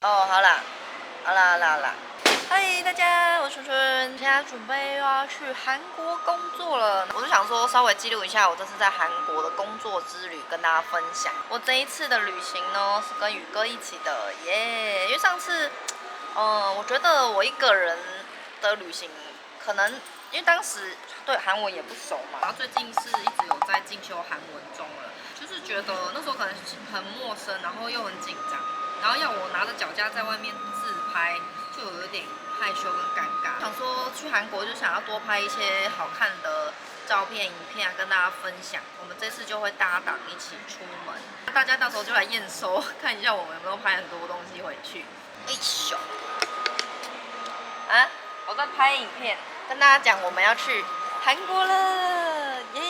哦，好啦，好啦。嗨，大家，我是春春，现在准备又要去韩国工作了。我就想说，稍微记录一下我这次在韩国的工作之旅，跟大家分享。我这一次的旅行呢，是跟宇哥一起的，耶！因为上次，我觉得我一个人的旅行，可能因为当时对韩文也不熟嘛，然后最近是一直有在进修韩文中了，就是觉得那时候可能很陌生，然后又很紧张。然后要我拿着脚架在外面自拍，就有点害羞跟尴尬。想说去韩国就想要多拍一些好看的照片、影片啊，跟大家分享。我们这次就会搭档一起出门，大家到时候就来验收，看一下我们有没有拍很多东西回去。哎咻！啊，我在拍影片，跟大家讲我们要去韩国了，耶！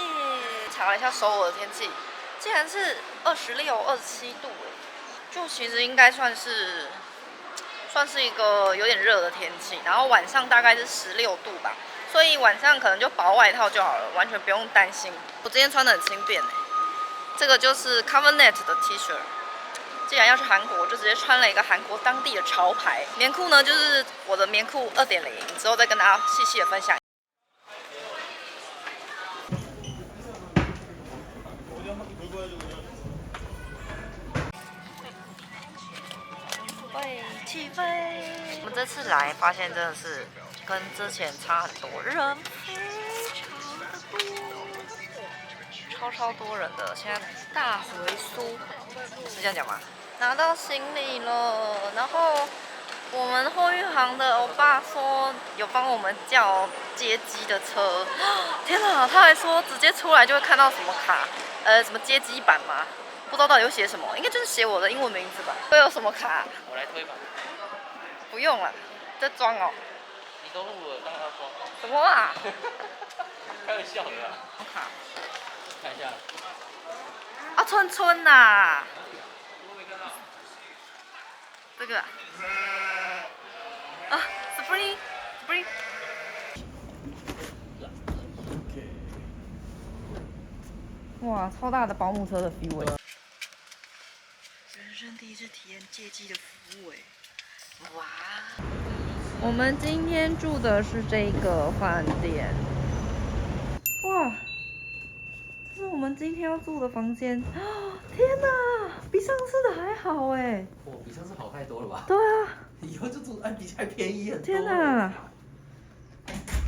查了一下首尔的天气，竟然是26、27度哎。就其实应该算是一个有点热的天气，然后晚上大概是16度吧，所以晚上可能就薄外套就好了，完全不用担心。我今天穿的很轻便这个就是 Covernet 的 T 恤。既然要去韩国，我就直接穿了一个韩国当地的潮牌棉裤呢，就是我的棉裤2.0，之后再跟大家细细的分享。会起飞。我们这次来发现真的是跟之前差很多，人非常的多，超多人的。现在大回苏，是这样讲吗？拿到行李了，然后我们货运行的欧巴说有帮我们叫接机的车。天哪，他还说直接出来就会看到什么卡，什么接机板吗？不知道到底有写什么，应该就是写我的英文名字吧。会有什么卡？我来推吧。不用了，在装哦。你都录了，当然要装。什么啊？开玩笑的啦。卡。看一下。啊，春春呐。这个。啊 ，Spring。哇，超大的保姆车的 feel 哎！人生第一次体验接机的服务哎！哇！我们今天住的是这个饭店。哇！这是我们今天要住的房间。天哪，比上次的还好哎！哦，比上次好太多了吧？对啊。以后就住比还便宜很多。天哪！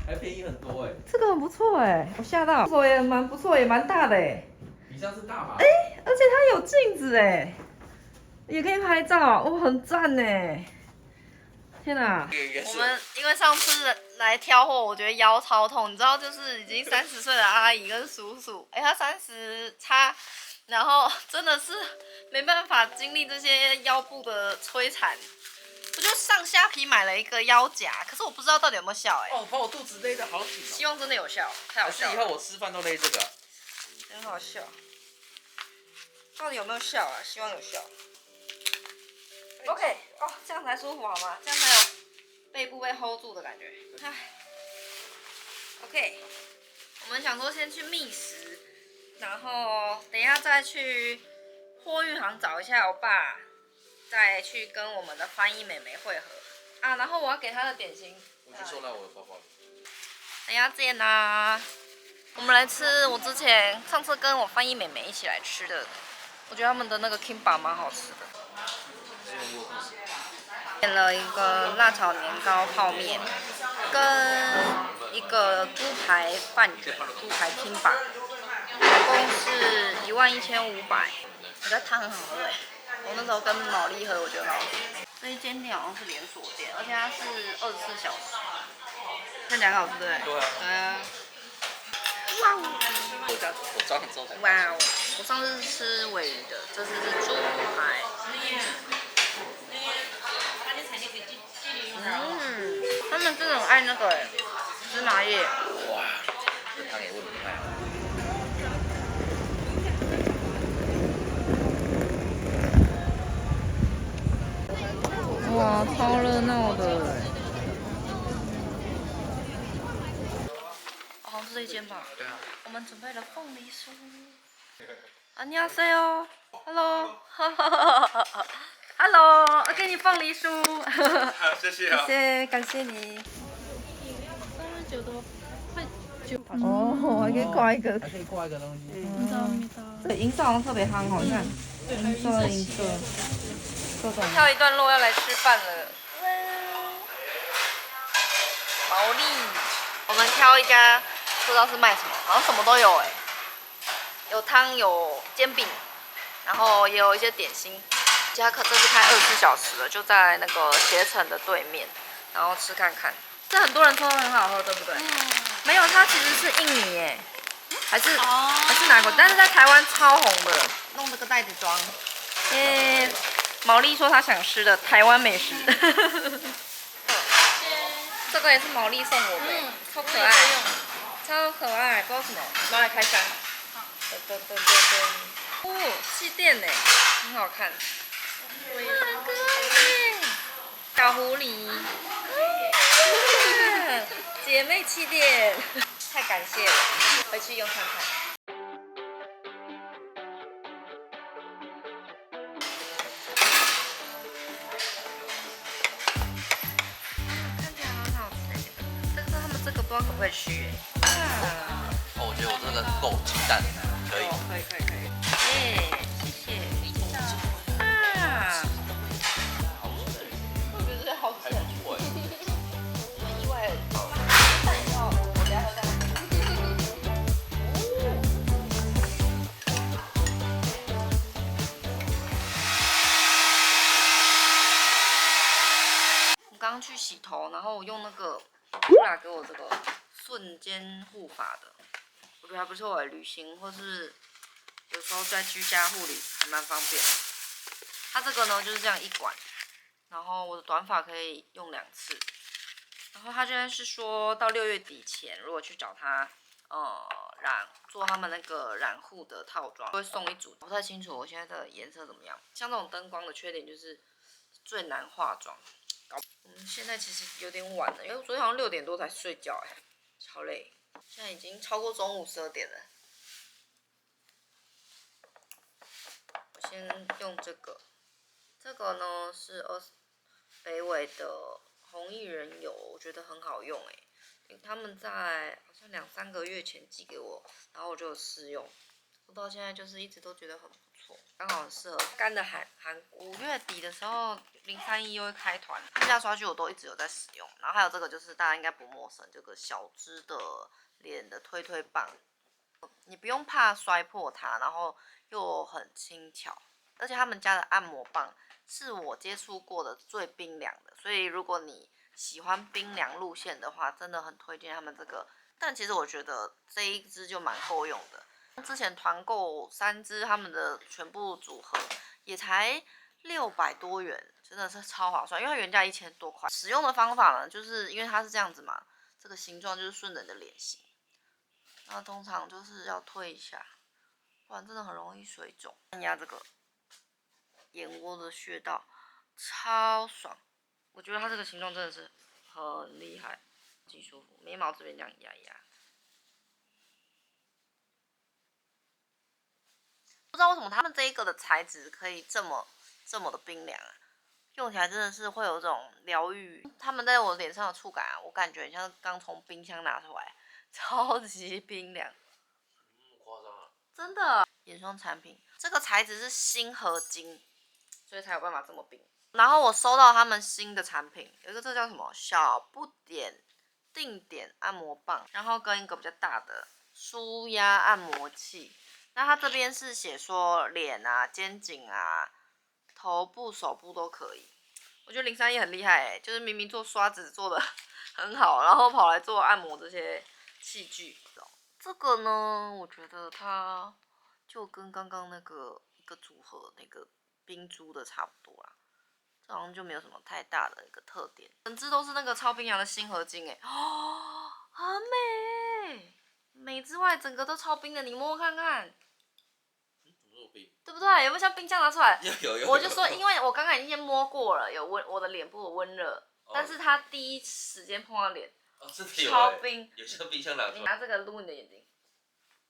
还便宜很多哎。这个很不错哎，我吓到。厕所也蛮不错，也蛮大的哎。比上次大吧？哎，而且它有镜子哎，也可以拍照，哦，很赞哎。天哪！我们因为上次来挑货，我觉得腰超痛，你知道，就是已经30岁的阿姨跟叔叔，他30差，然后真的是没办法经历这些腰部的摧残。我就上虾皮买了一个腰夹，可是我不知道到底有没有效哦，把我肚子勒得好紧哦。希望真的有效，太好笑了。还是以后我吃饭都勒这个。真好笑。到底有没有效啊？希望有效。OK， 哦，这样才舒服好吗？这样才有背部被 hold 住的感觉。唉 ，OK， 我们想说先去觅食，然后等一下再去货运行找一下我爸，再去跟我们的翻译妹妹会合啊。然后我要给她的点心，我去收到我的包包。等一下见啦。我们来吃我之前上次跟我翻译妹妹一起来吃的，我觉得他们的那个 kimbap 蛮好吃的。点了一个辣炒年糕泡面，跟一个猪排饭卷，猪排kimbap，总共是11500。我觉得汤很好喝我那时候跟毛利喝，我觉得很好吃。这一间店好像是连锁店，而且它是24小时。看起来很好吃，对不对？对啊。哇哦！我早很早才。哇哦！我上次是吃鲔鱼的，这次是猪排。他们真的很爱那个芝麻叶。哇，这汤也问得太好。哇，超热闹的。好像是这间吧？对啊。我们准备了凤梨酥。안녕하세요。Hello。Hello。给你凤梨酥。好，谢谢啊。谢谢，感谢你。哦，还可以挂一个。还可以挂一个东西。对，银色好像特别夯哦，你看，银色，各种。跳一段落要来吃饭了。毛利，我们挑一家，不知道是卖什么，好像什么都有哎，有汤有煎饼，然后也有一些点心。这家这是开24小时的，就在那个携程的对面，然后吃看看。这很多人说很好喝，对不对？没有，它其实是印尼耶，还是哪国？但是在台湾超红的，弄这个袋子装。毛利说她想吃的台湾美食。这个也是毛利送我的，超可爱，超可爱，不知道什么，我们来开箱。噔。哦，气垫呢，很好看。哇，可爱！小狐狸，姐妹气垫，太感谢了，回去用看看。看起来很好吃，但是他们这个不知道可不可以续哦，我觉得我这个够鸡蛋，可以。可以。谢谢。我觉得好吃，还不错哎。很意外。我等下喝看。我刚刚去洗头，然后我用那个露娜给我这个瞬间护发的，我觉得还不错哎，旅行或是有时候在居家护理还蛮方便的。它这个呢就是这样一管，然后我的短发可以用2次。然后他现在是说到6月底前，如果去找他，做他们那个染护的套装，会送一组。不太清楚我现在的颜色怎么样。像这种灯光的缺点就是最难化妆。我们现在其实有点晚了，因为我昨天好像6点多才睡觉，超累。现在已经超过中午12点了。我先用这个，这个呢是北纬的红薏仁油，我觉得很好用他们在好像2、3个月前寄给我，然后我就有试用，我到现在就是一直都觉得很不错，刚好很适合干的5月底的时候031又会开团，这家刷具我都一直有在使用，然后还有这个就是大家应该不陌生，这个小支的脸的推棒，你不用怕摔破它，然后又很轻巧，而且他们家的按摩棒是我接触过的最冰凉的，所以如果你喜欢冰凉路线的话，真的很推荐他们这个。但其实我觉得这一支就蛮够用的，之前团购3支他们的全部组合也才600多元，真的是超划算，因为它原价1000多块。使用的方法呢，就是因为它是这样子嘛，这个形状就是顺着你的脸型，那通常就是要推一下，不然真的很容易水肿。按压这个眼窝的穴道，超爽。我觉得它这个形状真的是很厉害，极舒服。眉毛这边这样压一压，不知道为什么他们这一个的材质可以这么的冰凉用起来真的是会有这种疗愈。他们在我脸上的触感我感觉很像刚从冰箱拿出来，超级冰凉。夸张啊！真的。眼霜产品，这个材质是锌合金，所以才有办法这么冰。然后我收到他们新的产品，有一个这叫什么小不点定点按摩棒，然后跟一个比较大的舒压按摩器。那它这边是写说脸啊、肩颈啊、头部、手部都可以。我觉得031很厉害就是明明做刷子做的很好，然后跑来做按摩这些器具。这个呢，我觉得它就跟刚刚那个一个组合那个冰珠的差不多啦。这好像就没有什么太大的一个特点，整支都是那个超冰凉的锌合金哦，很美美之外，整个都超冰的，你摸摸看看，对不对？有没有像冰箱拿出来？有。我就说，因为我刚刚已经先摸过了，有我的脸部有温热，但是它第一时间碰到脸，超冰，有像冰箱拿出来。你拿这个撸你的眼睛，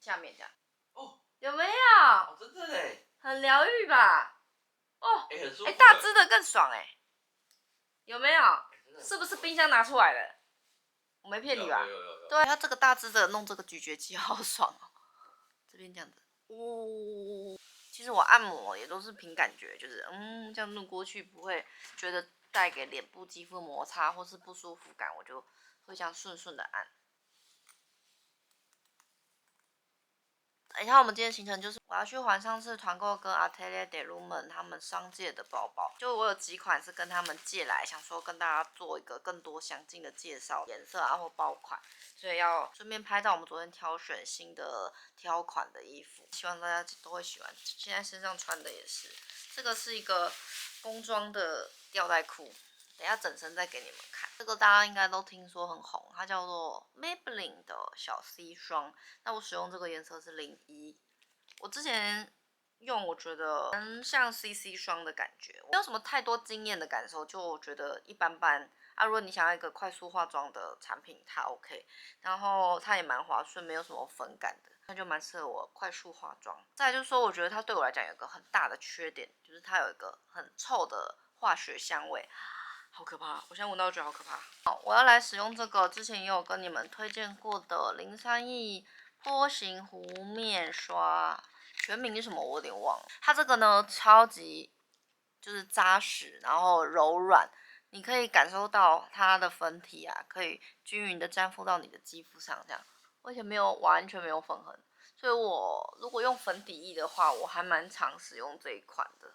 下面这样，哦，有没有？真的嘞，很疗愈吧？哦，很很舒服。大只的更爽有没有？是不是冰箱拿出来的？我没骗你吧？有。对，它这个大只的弄这个咀嚼肌好爽哦。这边这样子，其实我按摩也都是凭感觉，就是这样弄过去不会觉得带给脸部肌肤摩擦或是不舒服感，我就会这样顺顺的按。等一下，我们今天行程就是我要去还上次团购跟 Atelier des Lumens 他们商借的包包，就我有几款是跟他们借来，想说跟大家做一个更多详尽的介绍，颜色啊或包款，所以要顺便拍到我们昨天挑选新的挑款的衣服，希望大家都会喜欢。现在身上穿的也是，这个是一个工装的吊带裤。等一下整身再给你们看，这个大家应该都听说很红，它叫做 Maybelline 的小 C 霜。那我使用这个颜色是01，我之前用我觉得蛮像 CC 霜的感觉，没有什么太多惊艳的感受，就我觉得一般般。如果你想要一个快速化妆的产品，它 OK， 然后它也蛮滑顺，没有什么粉感的，那就蛮适合我快速化妆。再来就是说，我觉得它对我来讲有一个很大的缺点，就是它有一个很臭的化学香味。好可怕！我现在闻到觉得好可怕。好，我要来使用这个之前也有跟你们推荐过的03E波形湖面刷，全名是什么我有点忘了。它这个呢超级就是扎实，然后柔软，你可以感受到它的粉体啊，可以均匀的粘附到你的肌肤上，这样，而且完全没有粉痕。所以我如果用粉底液的话，我还蛮常使用这一款的。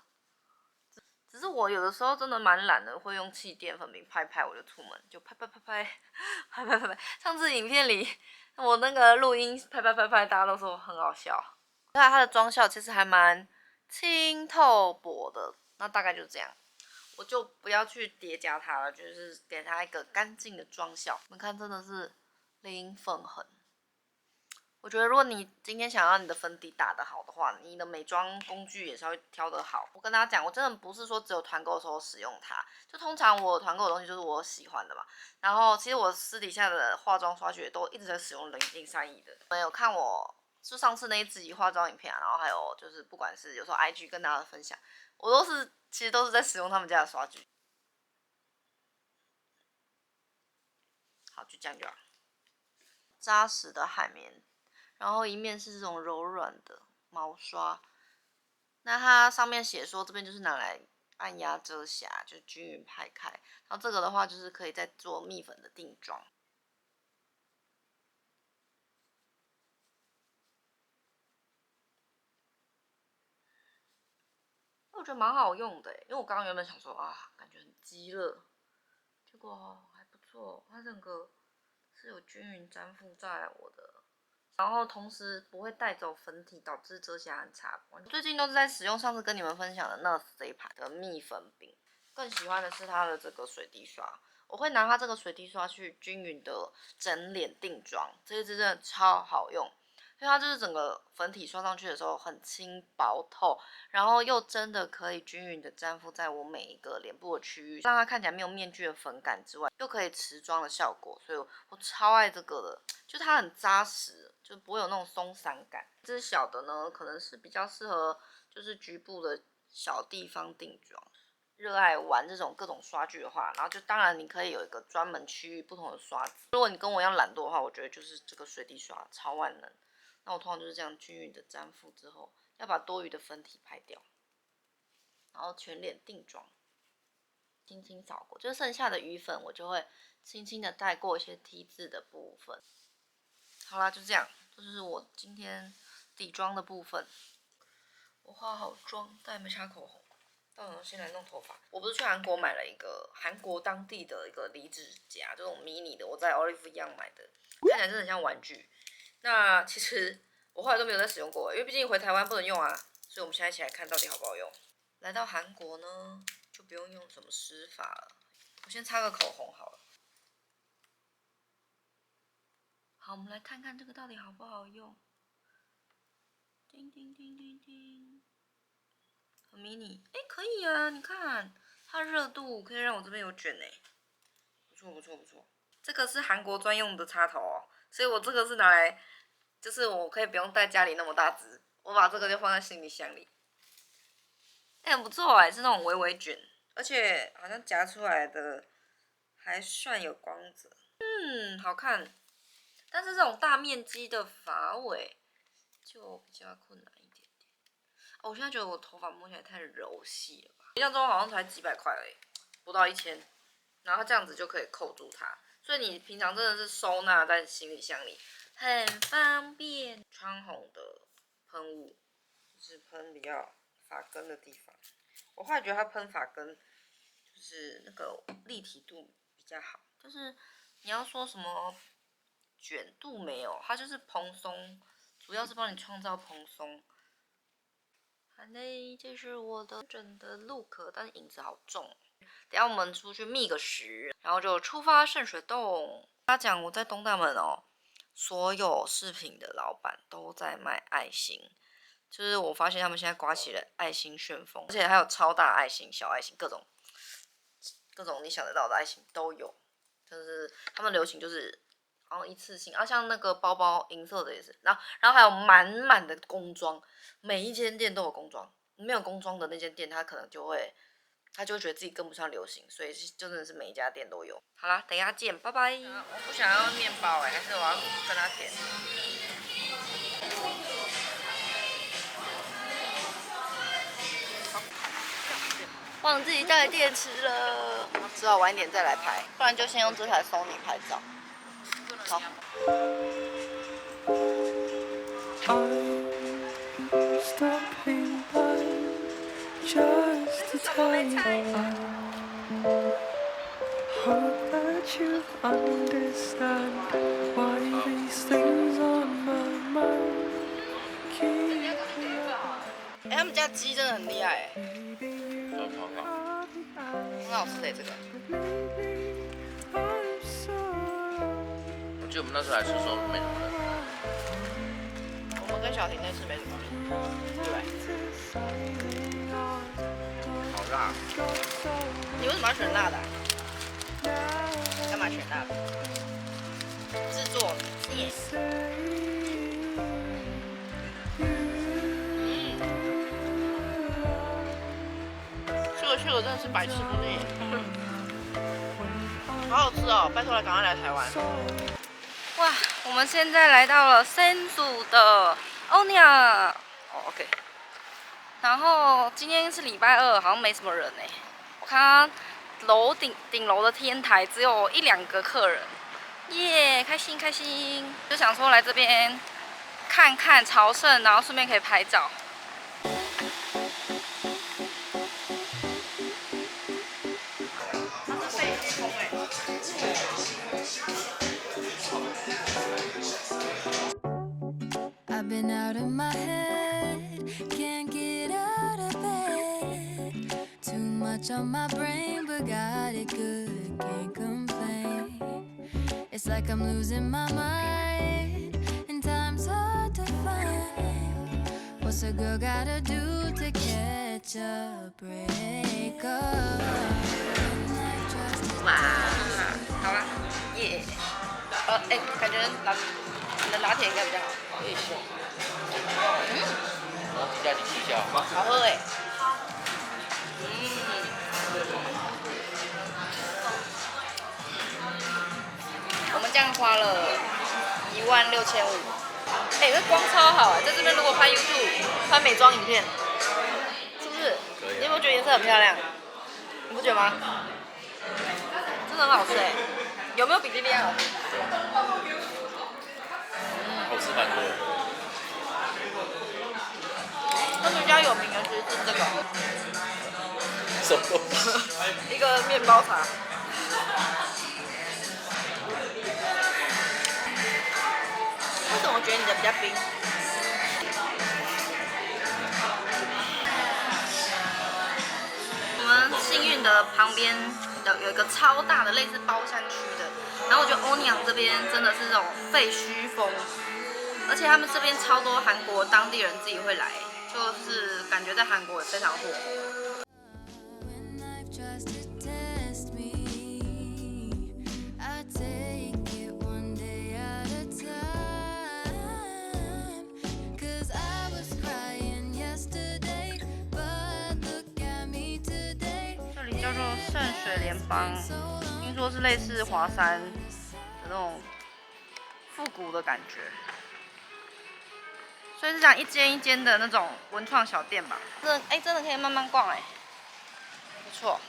只是我有的时候真的蛮懒的，会用气垫粉饼拍拍我就出门，就拍。上次影片里我那个录音拍，大家都说很好笑。看它的妆效其实还蛮清透薄的，那大概就是这样，我就不要去叠加它了，就是给它一个干净的妆效。你们看，真的是零粉痕。我觉得如果你今天想要你的粉底打得好的话，你的美妆工具也稍微挑得好。我跟大家讲，我真的不是说只有团购的时候使用它，就通常我团购的东西就是我喜欢的嘛。然后其实我私底下的化妆刷具也都一直在使用03E的。你们有看我就上次那一集化妆影片然后还有就是不管是有时候 IG 跟大家分享，我其实都是在使用他们家的刷具。好，就这样就好。扎实的海绵。然后一面是这种柔软的毛刷，那它上面写说这边就是拿来按压遮瑕，就均匀排开。然后这个的话就是可以再做蜜粉的定妆。我觉得蛮好用的，因为我刚刚原本想说感觉很鸡肋，结果还不错，它整个是有均匀粘附在我的。然后同时不会带走粉体，导致遮瑕很差。我最近都是在使用上次跟你们分享的 NARS 这一排的蜜粉饼，更喜欢的是它的这个水滴刷。我会拿它这个水滴刷去均匀的整脸定妆，这一支真的超好用。因为它就是整个粉体刷上去的时候很轻薄透，然后又真的可以均匀的粘附在我每一个脸部的区域，让它看起来没有面具的粉感之外，又可以持妆的效果，所以我超爱这个的，就它很扎实，就不会有那种松散感。这支小的呢，可能是比较适合就是局部的小地方定妆。热爱玩这种各种刷具的话，然后就当然你可以有一个专门区域不同的刷子。如果你跟我一样懒惰的话，我觉得就是这个水滴刷超万能。那我通常就是这样均匀的粘附之后，要把多余的粉体拍掉，然后全脸定妆，轻轻扫过，就剩下的余粉我就会轻轻的带过一些 T 字的部分。好啦，就这样，这就是我今天底妆的部分。我化好妆，但还没擦口红。那我先来弄头发。我不是去韩国买了一个韩国当地的一个离指夹，这种迷你的，我在 Olive Young 买的，看起来真的很像玩具。那其实我后来都没有再使用过，因为毕竟回台湾不能用啊，所以我们现在一起来看到底好不好用。来到韩国呢，就不用用什么施法了，我先擦个口红好了。好，我们来看看这个到底好不好用。叮叮叮叮叮，很迷你，可以啊，你看它热度可以让我这边有卷不错不错不错。这个是韩国专用的插头哦，所以我这个是拿来，就是我可以不用带家里那么大只，我把这个就放在行李箱里。很不错哎，是那种微微卷，而且好像夹出来的还算有光泽，好看。但是这种大面积的发尾就比较困难一点点。我现在觉得我头发摸起来太柔细了吧？印象中好像才几百块而已，不到1000，然后这样子就可以扣住它，所以你平常真的是收纳在行李箱里，很方便。穿红的喷雾，就是喷比较发根的地方。我后来觉得它喷发根就是那个立体度比较好，就是你要说什么卷度没有，它就是蓬松，主要是帮你创造蓬松。好嘞，这是我的整的 look， 但是影子好重。等下我们出去觅个食，然后就出发圣水洞。他讲我在东大门哦，所有饰品的老板都在卖爱心，就是我发现他们现在刮起了爱心旋风，而且还有超大爱心、小爱心，各种你想得到的爱心都有。就是他们流行就是好像一次性，像那个包包银色的也是，然后还有满满的工装，每一间店都有工装，没有工装的那间店他可能就会觉得自己跟不上流行，所以就真的是每一家店都有。好啦，等一下见，拜拜。我不想要面包还是我要跟他填？忘记带电池了，只好晚一点再来拍，不然就先用这台 Sony 拍照。好。他们家鸡真的很厉害很好吃这个。我记得我们那时候来吃的时候没什么人。我们跟小婷那次没什么人，对。好辣！你为什么要选辣的干嘛选辣的？制作去了真的是百吃不腻，好好吃哦！拜托了，赶快来台湾。哇，我们现在来到了新竹的欧尼亚，OK。然后今天是礼拜2，好像没什么人哎。我看顶楼的天台只有1-2个客人，耶，开心开心！就想说来这边看看朝圣，然后顺便可以拍照。I've been out of my head, can't get out of bed. Too much on my brain, but got it good, can't complain. It's like I'm losing my mind, and time's hard to find. What's a girl gotta do to catch a break up? 哇，好啦，耶！感觉你的拿铁应该比较好。加点气效。好喝哎。我们这样花了16500。这光超好哎，在这边如果拍 YouTube 拍美妆影片，是不是？你有没有觉得颜色很漂亮？你不觉得吗？真的很好吃哎，有没有比莉莉安好吃？好吃蛮多的。他们家有名的其实是这个，什么东西？一个面包茶。为什么我觉得你的比较冰？我们幸运的旁边有一个超大的类似包厢区的，然后我觉得欧尼昂这边真的是这种废墟风，而且他们这边超多韩国当地人自己会来，就是感觉在韩国也非常火。叫做圣水联邦，听说是类似华山的那种复古的感觉，所以是讲一间一间的那种文创小店吧。真的可以慢慢逛不错，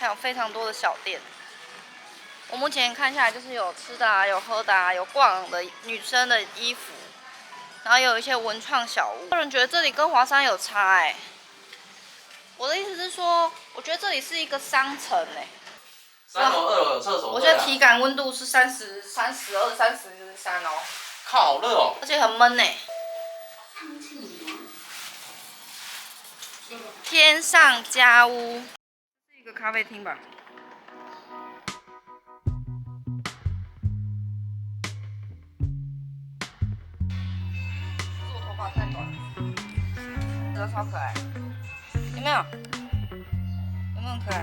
还有非常多的小店。我目前看下来就是有吃的有喝的有逛的女生的衣服，然后有一些文创小物。个人觉得这里跟华山有差我的意思是说，我觉得这里是一个商城3楼、2楼有厕所。我觉得体感温度是32、33哦。靠，好热哦！而且很闷天上家屋是一个咖啡厅吧？是我头发太短了，这个超可爱，有没有？有没有很可爱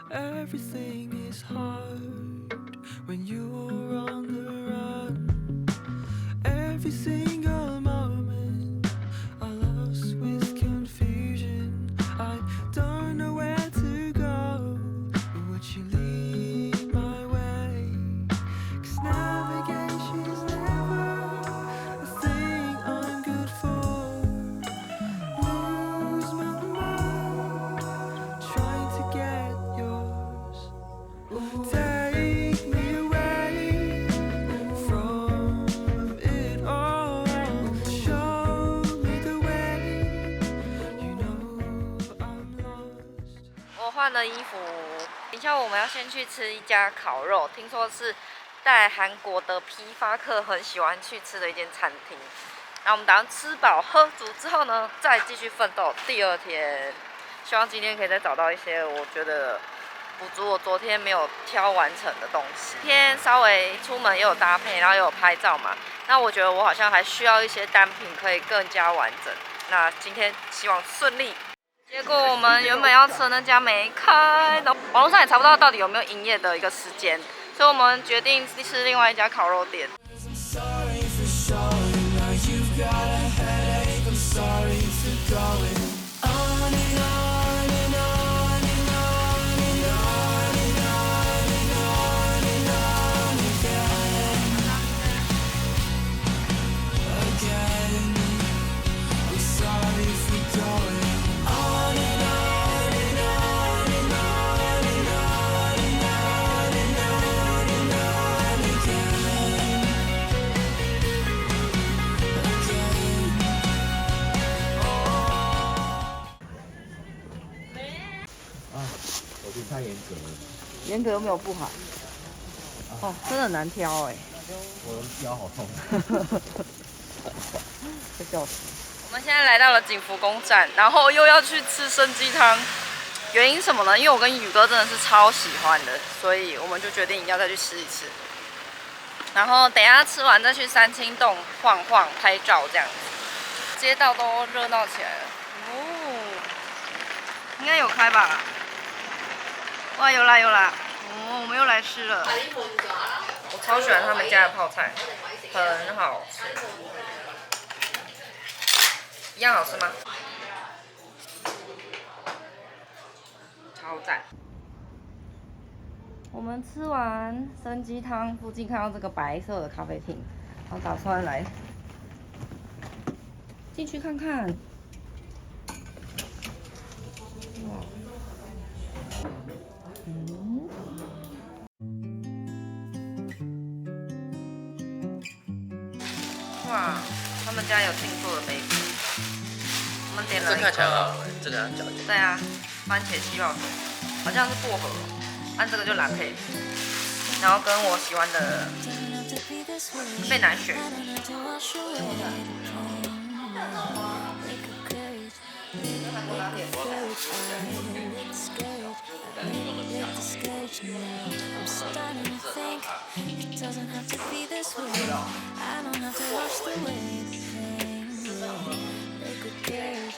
？Everything is hard when you're on the run. Every single moment I lost with confusion. I don't know where to go. Would you lead my way? 'Cause navigation is never a thing I'm good for. Lose my mind trying to get yours. Take me away from it all. Show me the way. You know I'm lost. 我换了衣服，等一下我们要先去吃一家烤肉，听说是在韩国的批发客很喜欢去吃的一间餐厅。然后我们打算吃饱喝足之后呢，再继续奋斗第2天。希望今天可以再找到一些我觉得补足我昨天没有挑完成的东西。今天稍微出门也有搭配，然后也有拍照嘛。那我觉得我好像还需要一些单品可以更加完整。那今天希望顺利。结果我们原本要吃的那家没开，网络上也查不到到底有没有营业的一个时间，所以我们决定吃另外一家烤肉店。Sorry for showing now you've got a headache. I'm sorry for going on and on and on and on and on and on and on and on again. I'm sorry for going on and on and on and on and on and on and on and on again. 我觉得太严格了，严格又没有不好。哦，真的很难挑我腰好痛。被笑死。我们现在来到了景福宫站，然后又要去吃参鸡汤。原因什么呢？因为我跟宇哥真的是超喜欢的，所以我们就决定要再去吃一次。然后等一下吃完再去三清洞晃晃拍照这样子。街道都热闹起来了。哦，应该有开吧？哇，有啦有啦。哦，我们又来吃了。我超喜欢他们家的泡菜，很好吃。一样好吃吗？超赞！我们吃完参鸡汤，附近看到这个白色的咖啡厅，然后打算来进去看看。哇，哇，他们家有定做的杯子。我们点了这看起来很好喝，这个要嚼劲。对啊，番茄气泡水，好像是薄荷，按这个就蓝配，然后跟我喜欢的贝奶雪。I don't have to rush the way things look. They could gauge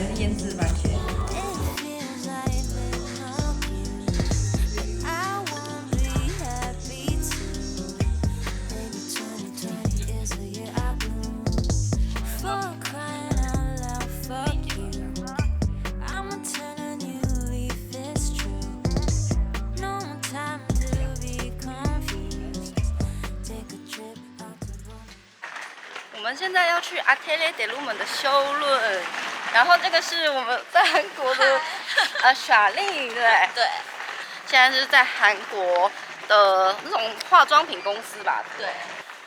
是腌制番茄。 我们现在要去 Atelier des Lumens 的修论，然后这个是我们在韩国的莎莉，对不对？对现在是在韩国的那种化妆品公司吧？对。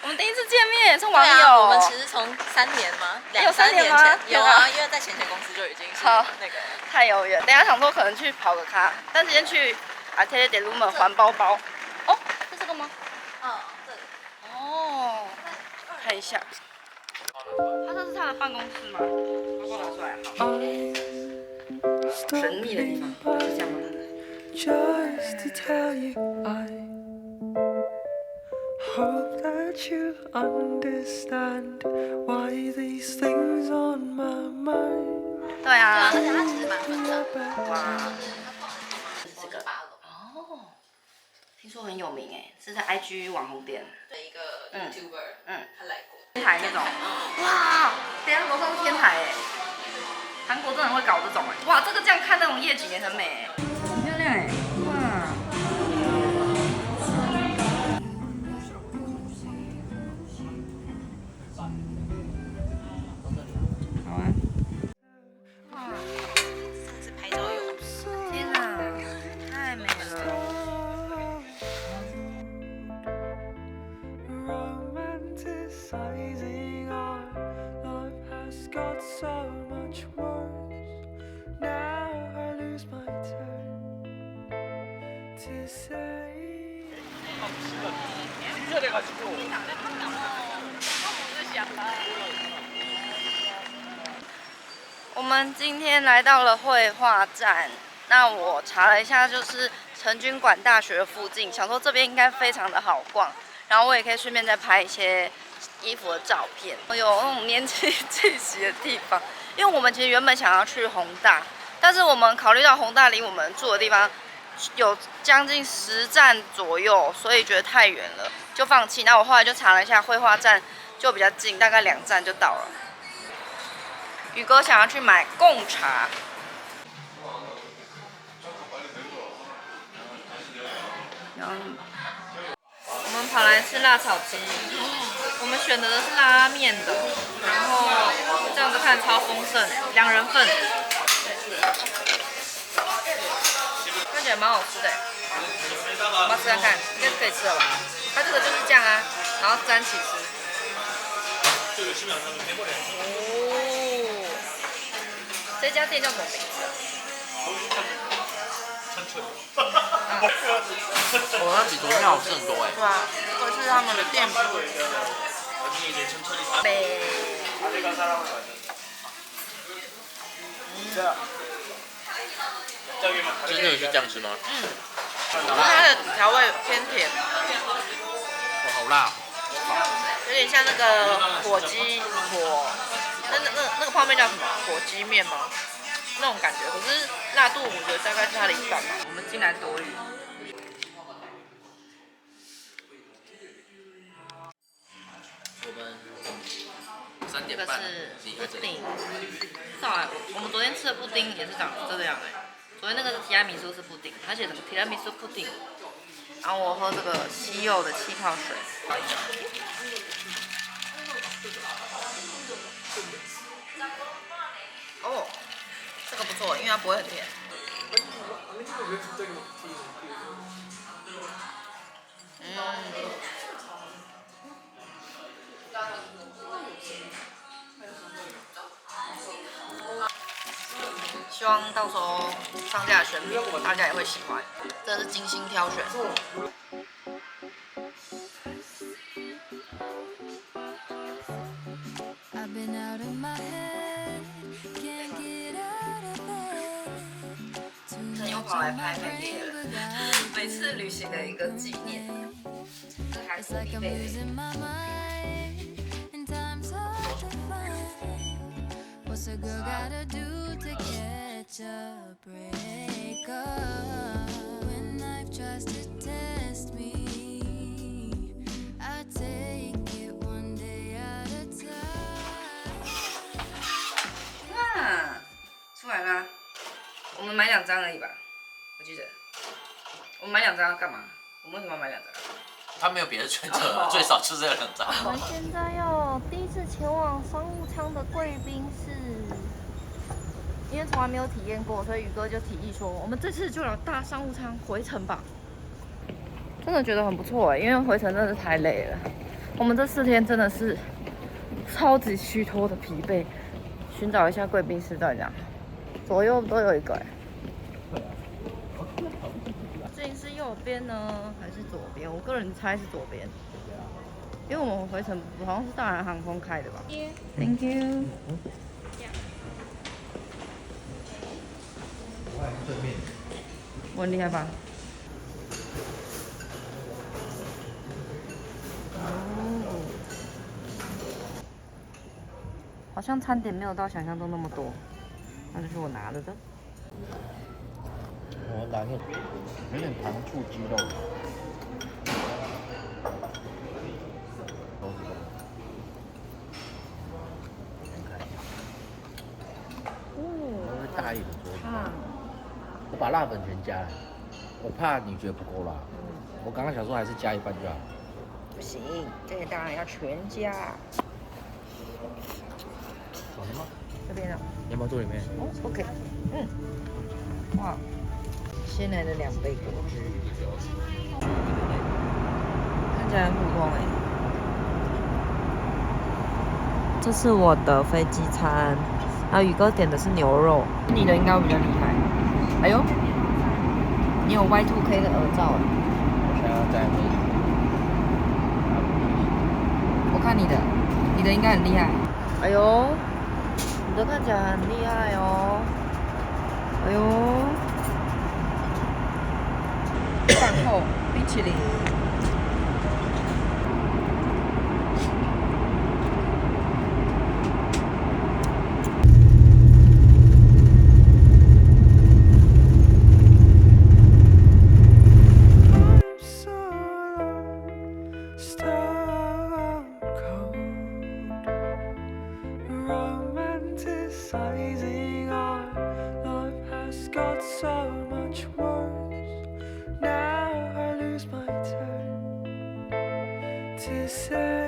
我们第一次见面是网对啊，友，我们其实从3年吗？有3年吗前有啊，因为在前公司就已经是好那个。太遥远。等一下想说可能去跑个咖，但是先去 Atelier des Lumens 还包包。哦，是这个吗？嗯，这里。哦，看一下。这是他的办公室吗？包包拿出来，好。神秘的地方，是这样吗？ Just to tell you, I hope that you understand why these things on my mind. 对啊。而且它其实蛮分的。哇，这个哦，听说很有名哎，是在 IG 网红店的一个 YouTuber，他来过。天台那种。哇，等一下楼上是天台哎，韩国真的很会搞这种哎。哇，这个这样看那种夜景也很美哎，很漂亮哎。哇。 是拍照用。天哪，太美了！ Romanticizing our love has got so much worse. Now I lose my turn to say. 我们今天来到了绘画站，那我查了一下，就是成均馆大学附近，想说这边应该非常的好逛，然后我也可以顺便再拍一些衣服的照片，有那种年轻气息的地方。因为我们其实原本想要去弘大，但是我们考虑到弘大离我们住的地方有将近10站左右，所以觉得太远了，就放弃。那我后来就查了一下，绘画站就比较近，大概2站就到了。 宇哥想要去买贡茶，然后我们跑来吃辣炒鸡，我们选择的是拉面的，然后这样子看超丰盛，2人份，看起来蛮好吃的，我们要吃看看，应该是可以吃的吧？它这个就是这样啊，然后沾起吃。这家店叫什么名字啊？哦，那比昨天好吃很多哎。对啊，这是他们的店名。对。真的有是这样吃吗？它的调味偏甜，哇，好辣！有点像那个火鸡火，那个泡面叫什么？火鸡面吗？那种感觉，可是辣度我觉得大概是它的1半吧。我们进来多余。我们3这个点半是离开这里。布丁，上来我们昨天吃的布丁也是长这个样哎。昨天那个是提拉米苏是布丁，它写成提拉米苏布丁。然后我喝这个西柚的气泡水。哦，这个不错，因为它不会很甜。希望到时候上架的选品大家也会喜欢，真的是精心挑选。I've been out of my head, can't get out of bed. 真又跑来拍美丽了，每次旅行的一个纪念，这还 It's 是 like 必 I'm 备的。 losing my mind, and time's hard to find. What's a girl gotta do to catch a break up? When life tries to test me, I take it one day at a time. 啊，出来啦！我们买2张而已吧，我记得。我们买2张要干嘛？我们为什么要买2张？他没有别的选择，最少就这2张。我们现在要第一次前往商务舱的贵宾室，因为从来没有体验过，所以宇哥就提议说，我们这次就来搭商务舱回程吧。真的觉得很不错哎，因为回程真的是太累了。我们这4天真的是超级虚脱的疲惫。寻找一下贵宾室到底怎样，左右都有一个哎。究竟是右边呢，还是左边？我个人猜是左边，因为我们回程好像是大韩航空开的吧。Thank you。我很厉害吧？好像餐点没有到想象中那么多，那就是我拿了的。我拿个有点糖醋鸡肉，都是这样。看一下，稍微大一点桌子。我把辣粉全加了，我怕你觉得不够辣。我刚刚想说还是加一半就好。不行，这个当然要全加。好了吗？这边呢？你要不要坐里面？哦，OK，哇，鲜奶的2杯果汁，看起来很普通哎。这是我的飞机餐，然后宇哥点的是牛肉，你的应该会比较厉害。哎呦，你有 Y2K 的耳罩哎。我想要在我看你的应该很厉害。哎呦，你的看起来很厉害哦。哎呦，饭后冰淇淋。Romanticizing our love has got so much worse. Now I lose my turn to say